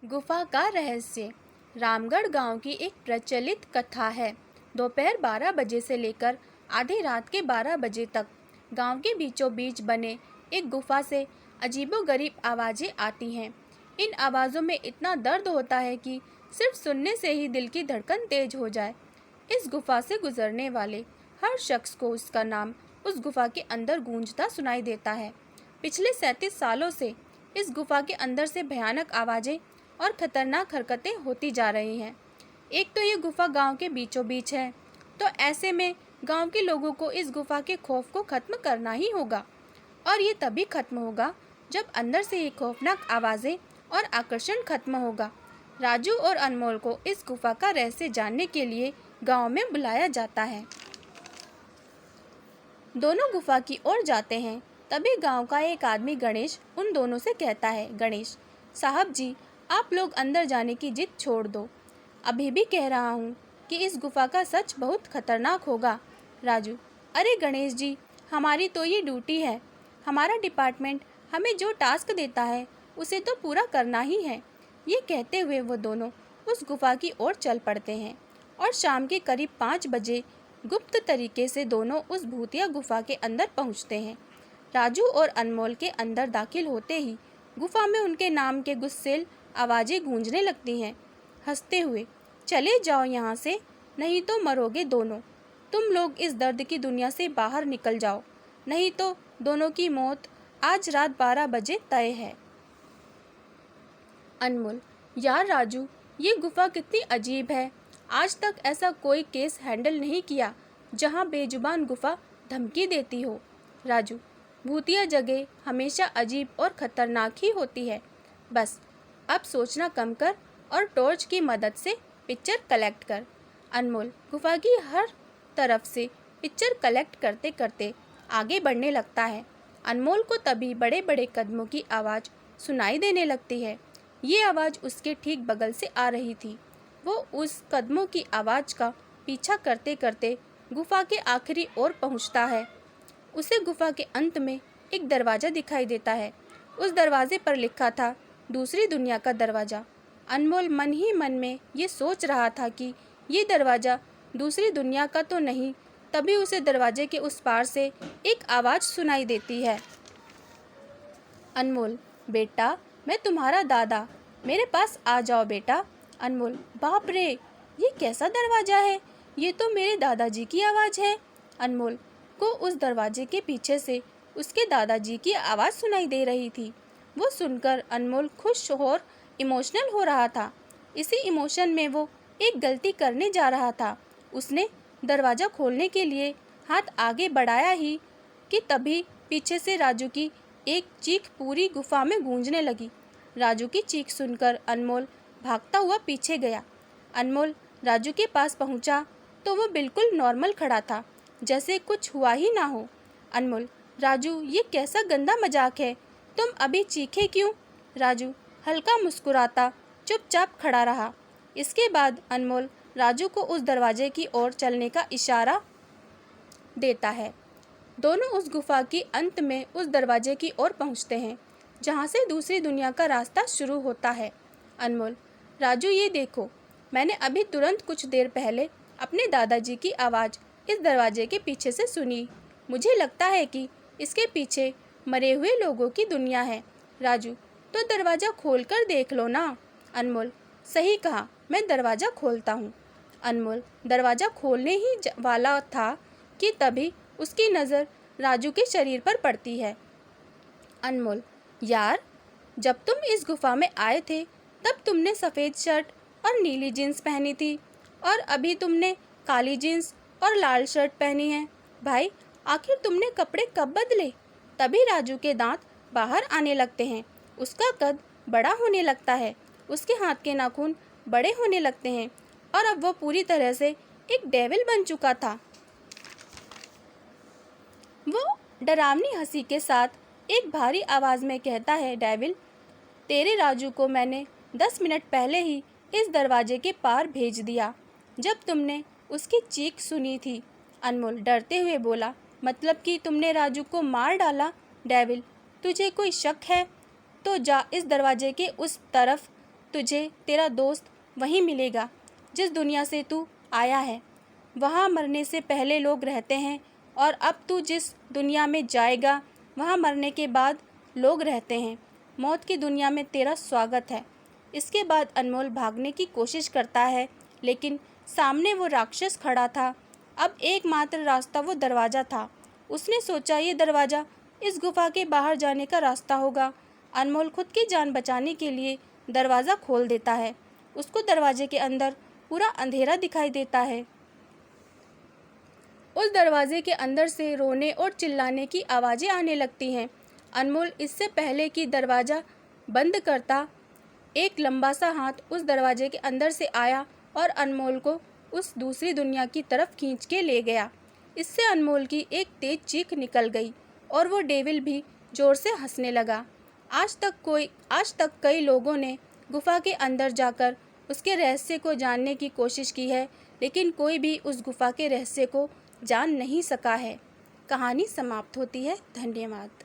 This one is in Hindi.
गुफा का रहस्य। रामगढ़ गांव की एक प्रचलित कथा है। दोपहर 12 बजे से लेकर आधी रात के 12 बजे तक गांव के बीचों बीच बने एक गुफा से अजीबोगरीब आवाज़ें आती हैं। इन आवाज़ों में इतना दर्द होता है कि सिर्फ सुनने से ही दिल की धड़कन तेज हो जाए। इस गुफा से गुजरने वाले हर शख्स को उसका नाम उस गुफा के अंदर गूंजता सुनाई देता है। पिछले 37 सालों से इस गुफा के अंदर से भयानक आवाज़ें और खतरनाक हरकतें होती जा रही हैं। एक तो ये गुफा गांव के बीचों बीच है, तो ऐसे में गांव के लोगों को इस गुफा के खौफ को ख़त्म करना ही होगा। और ये तभी ख़त्म होगा जब अंदर से ये खौफनाक आवाज़ें और आकर्षण खत्म होगा। राजू और अनमोल को इस गुफा का रहस्य जानने के लिए गांव में बुलाया जाता है। दोनों गुफा की ओर जाते हैं। तभी गांव का एक आदमी गणेश उन दोनों से कहता है, गणेश साहब जी, आप लोग अंदर जाने की जिद छोड़ दो। अभी भी कह रहा हूँ कि इस गुफा का सच बहुत खतरनाक होगा। राजू, अरे गणेश जी, हमारी तो ये ड्यूटी है। हमारा डिपार्टमेंट हमें जो टास्क देता है उसे तो पूरा करना ही है। ये कहते हुए वो दोनों उस गुफा की ओर चल पड़ते हैं और शाम के करीब 5 बजे गुप्त तरीके से दोनों उस भूतिया गुफा के अंदर पहुंचते हैं। राजू और अनमोल के अंदर दाखिल होते ही गुफा में उनके नाम के गुस्सेल आवाज़ें गूंजने लगती हैं। हंसते हुए, चले जाओ यहाँ से, नहीं तो मरोगे दोनों। तुम लोग इस दर्द की दुनिया से बाहर निकल जाओ, नहीं तो दोनों की मौत आज रात 12 बजे तय है। अनमोल, यार राजू, ये गुफा कितनी अजीब है। आज तक ऐसा कोई केस हैंडल नहीं किया जहाँ बेजुबान गुफा धमकी देती हो। राजू, भूतिया जगह हमेशा अजीब और ख़तरनाक ही होती है। बस अब सोचना कम कर और टॉर्च की मदद से पिक्चर कलेक्ट कर। अनमोल गुफा की हर तरफ से पिक्चर कलेक्ट करते करते आगे बढ़ने लगता है। अनमोल को तभी बड़े बड़े कदमों की आवाज़ सुनाई देने लगती है। ये आवाज़ उसके ठीक बगल से आ रही थी। वो उस कदमों की आवाज़ का पीछा करते करते गुफा के आखिरी ओर पहुंचता है। उसे गुफा के अंत में एक दरवाज़ा दिखाई देता है। उस दरवाजे पर लिखा था, दूसरी दुनिया का दरवाज़ा। अनमोल मन ही मन में ये सोच रहा था कि ये दरवाज़ा दूसरी दुनिया का तो नहीं। तभी उसे दरवाजे के उस पार से एक आवाज़ सुनाई देती है, अनमोल बेटा, मैं तुम्हारा दादा, मेरे पास आ जाओ बेटा। अनमोल, बाप रे, ये कैसा दरवाज़ा है? ये तो मेरे दादाजी की आवाज़ है। अनमोल को उस दरवाजे के पीछे से उसके दादाजी की आवाज़ सुनाई दे रही थी। वो सुनकर अनमोल खुश और इमोशनल हो रहा था। इसी इमोशन में वो एक गलती करने जा रहा था। उसने दरवाज़ा खोलने के लिए हाथ आगे बढ़ाया ही कि तभी पीछे से राजू की एक चीख पूरी गुफा में गूंजने लगी। राजू की चीख सुनकर अनमोल भागता हुआ पीछे गया। अनमोल राजू के पास पहुंचा तो वो बिल्कुल नॉर्मल खड़ा था, जैसे कुछ हुआ ही ना हो। अनमोल, राजू, ये कैसा गंदा मजाक है? तुम अभी चीखे क्यों? राजू हल्का मुस्कुराता चुपचाप खड़ा रहा। इसके बाद अनमोल राजू को उस दरवाजे की ओर चलने का इशारा देता है। दोनों उस गुफा की अंत में उस दरवाजे की ओर पहुंचते हैं जहां से दूसरी दुनिया का रास्ता शुरू होता है। अनमोल, राजू, ये देखो, मैंने अभी तुरंत कुछ देर पहले अपने दादाजी की आवाज़ इस दरवाजे के पीछे से सुनी। मुझे लगता है कि इसके पीछे मरे हुए लोगों की दुनिया है। राजू, तो दरवाज़ा खोल कर देख लो ना। अनमोल, सही कहा, मैं दरवाज़ा खोलता हूँ। अनमोल दरवाज़ा खोलने ही वाला था कि तभी उसकी नज़र राजू के शरीर पर पड़ती है। अनमोल, यार, जब तुम इस गुफा में आए थे तब तुमने सफ़ेद शर्ट और नीली जीन्स पहनी थी और अभी तुमने काली जीन्स और लाल शर्ट पहनी है। भाई, आखिर तुमने कपड़े कब बदले? तभी राजू के दांत बाहर आने लगते हैं। उसका कद बड़ा होने लगता है, उसके हाथ के नाखून बड़े होने लगते हैं और अब वो पूरी तरह से एक डेविल बन चुका था। वो डरावनी हंसी के साथ एक भारी आवाज़ में कहता है, डेविल, तेरे राजू को मैंने 10 मिनट पहले ही इस दरवाजे के पार भेज दिया जब तुमने उसकी चीख सुनी थी। अनमोल डरते हुए बोला, मतलब कि तुमने राजू को मार डाला? डेविल, तुझे कोई शक है तो जा इस दरवाजे के उस तरफ तुझे तेरा दोस्त वहीं मिलेगा जिस दुनिया से तू आया है। वहाँ मरने से पहले लोग रहते हैं और अब तू जिस दुनिया में जाएगा वहाँ मरने के बाद लोग रहते हैं। मौत की दुनिया में तेरा स्वागत है। इसके बाद अनमोल भागने की कोशिश करता है, लेकिन सामने वो राक्षस खड़ा था। अब एकमात्र रास्ता वो दरवाज़ा था। उसने सोचा ये दरवाज़ा इस गुफा के बाहर जाने का रास्ता होगा। अनमोल खुद की जान बचाने के लिए दरवाज़ा खोल देता है। उसको दरवाजे के अंदर पूरा अंधेरा दिखाई देता है। उस दरवाजे के अंदर से रोने और चिल्लाने की आवाज़ें आने लगती हैं। अनमोल इससे पहले कि दरवाज़ा बंद करता, एक लंबा सा हाथ उस दरवाजे के अंदर से आया और अनमोल को उस दूसरी दुनिया की तरफ खींच के ले गया। इससे अनमोल की एक तेज चीख निकल गई और वो डेविल भी ज़ोर से हंसने लगा। आज तक कई लोगों ने गुफा के अंदर जाकर उसके रहस्य को जानने की कोशिश की है, लेकिन कोई भी उस गुफा के रहस्य को जान नहीं सका है। कहानी समाप्त होती है। धन्यवाद।